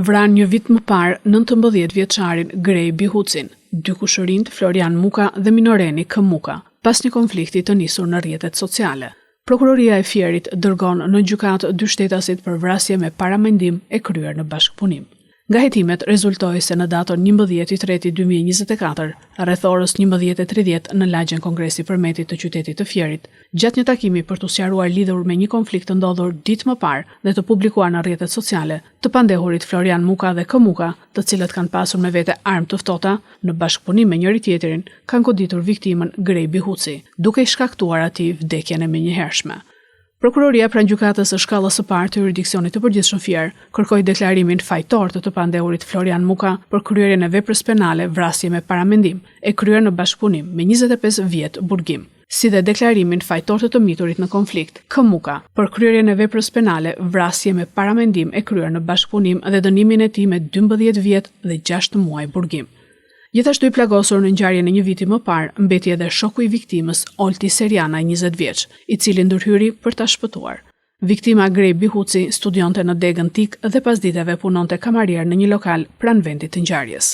vran një vit më parë 19 vjeçarin Grej Bihucin, dy kushërinjt Florian Muka dhe minoreni K. Muka, pas një konflikti të nisur në rrjetet sociale. Prokuroria e Fierit dërgon në gjykatë dy shtetasit për vrasje me paramendim e kryer në bashkëpunim. Nga hetimet rezultoi se në datën 11/3/2024, rreth orës 11:30 në lagjen Kongresi Përmetit të qytetit të Fierit, gjatë një takimi për t'u sqaruar lidhur me një konflikt të ndodhur ditë më parë dhe të publikuar në rrjetet sociale, të pandehurit Florian Muka dhe K. Muka, të cilët kanë pasur me vete armë të ftohta, në bashkëpunim me njëri tjetrin, kanë goditur viktimën Grej Bihuci, duke i shkaktuar atij vdekjen e menjëhershme. Prokuroria pranë gjykatës së shkallës së parë të jurisdiksionit të përgjithshëm Fier kërkoi deklarimin fajtor të pandehurit Florian Muka për kryerjen e veprës penale vrasje me paramendim, e kryer në bashkëpunim me 25 vjet burgim, si dhe deklarimin fajtor të miturit në konflikt K. Muka për kryerjen e veprës penale vrasje me paramendim e kryer në bashkëpunim dhe dënimin e tij me 12 vjet dhe 6 muaj burgim. Gjithashtu i plagosur në ngjarjen e një viti më parë, mbeti edhe shoku i viktimës, Olti Seriana, 20 vjeç, i cili ndërhyri për ta shpëtuar. Viktima Grej Bihuci studionte në Degën Tik dhe pasditeve punonte kamarier në një lokal pranë vendit të ngjarjes.